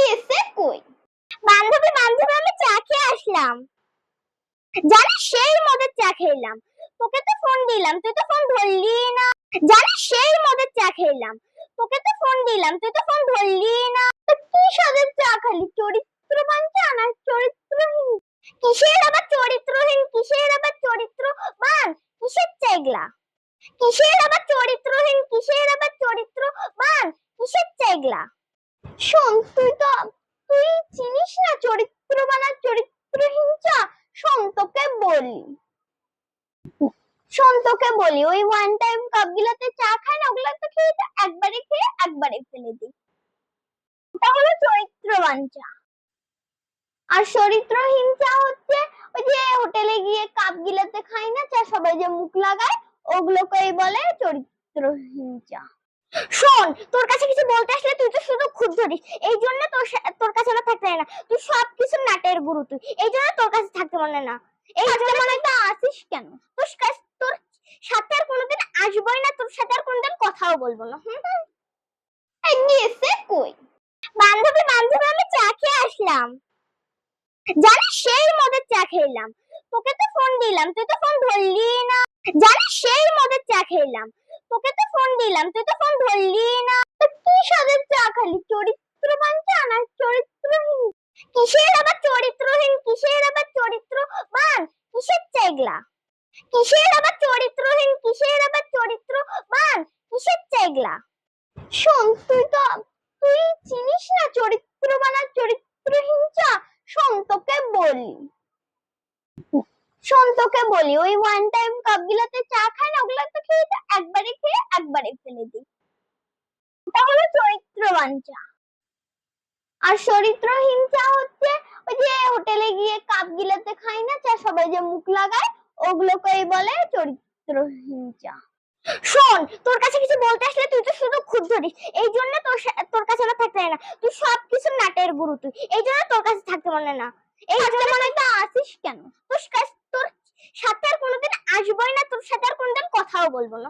গিয়েছে কই? বান্ধবী বান্ধবী আমি চা খেয়ে আসলাম। জানিস সেই মদের চা খেলাম। তোকে তো ফোন দিলাম তুই তো ফোন ধরলি না। জানিস সেই মদের চা খেলাম। তোকে তো ফোন দিলাম তুই তো ফোন ধরলি না। কি স্বাদের চা খালি? চরিত্রবান চা না চরিত্রহীন? কিসের আবার চরিত্রহীন কিসের আবার চরিত্রবান? কিসের চা এগুলা? কিসের আবার চরিত্রহীন কিসের আবার চরিত্রবান? কিসের চা এগুলা? শোন তুই চিনিস না চরিত্রবান আর চরিত্রহীন চা? শোন তোকে বলি ওই ওয়ান টাইম কাপ গুলাতে চা খায় না ওগুলা তো খেয়ে একবারে ফেলে দিই। ওটা হলো চরিত্রবান চা। আর চরিত্রহীন চা হচ্ছে ওই যে হোটেলে গিয়ে কাপ গিলাতে খায় না চা সবাই যে মুখ লাগায় ওগুলোকেই বলে চরিত্রহীন চা। শোন তোর কাছে কিছু বলতে আসলে তুই তো শুধু খুদ ধরিস এই জন্য তোর কাছে আমার থাকতে না। তুই সবকিছু নাটের গুরু তুই এই জন্য তোর কাছে থাকতে মনে না। এই জন্য মনে তো আসিস কেন? তোর সাথে আর কোনোদিন আসবোই না তোর সাথে আর কোনোদিন কথাও বলবো না। গিয়েছে কই? বান্ধবী বান্ধবী আমি চা খেয়ে আসলাম। জানিস সেই মদের চা খেলাম। তোকে তো ফোন দিলাম তুই তো ফোন ধরলি না। জানিস সেই মদের চা খেলাম। তোকে তো ফোন দিলাম তুই তো ফোন ধরলি না। কি স্বাদের চা খালি? চরিত্রবান চা না চরিত্রহীন? কিসের আবার চরিত্রহীন কিসের আবার চরিত্রবান? কিসের চা এগুলা? কিসের আবার চরিত্রহীন কিসের আবার চরিত্রবান? কিসের চা এগুলা? শোন তুই চিনিস না চরিত্রবান আর চরিত্রহীন চা? শোন তোকে বলি ওই ওয়ান টাইম কাপ গুলাতে চা খায় না ওগুলা তো খেয়ে একবারে ফেলে দিই। ওটা হলো চরিত্রবান চা। আর চরিত্রহীন চা হচ্ছে ওই যে হোটেলে গিয়ে কাপ গিলাতে খায় না চা সবাই যে মুখ লাগায় ওগুলোকেই বলে চরিত্রহীন চা। শোন তোর কাছে কিছু বলতে আসলে তুই তো শুধু খুদ ধরিস এই জন্য তোর কাছে আমার থাকতে না। তুই সবকিছু নাটের গুরু তুই এই জন্য তোর কাছে থাকতে মনে না। এই জন্য মনে তো আসিস কেন? তোর সাথে আর কোনোদিন আসবোই না তোর সাথে আর কোনোদিন কথাও বলবো না।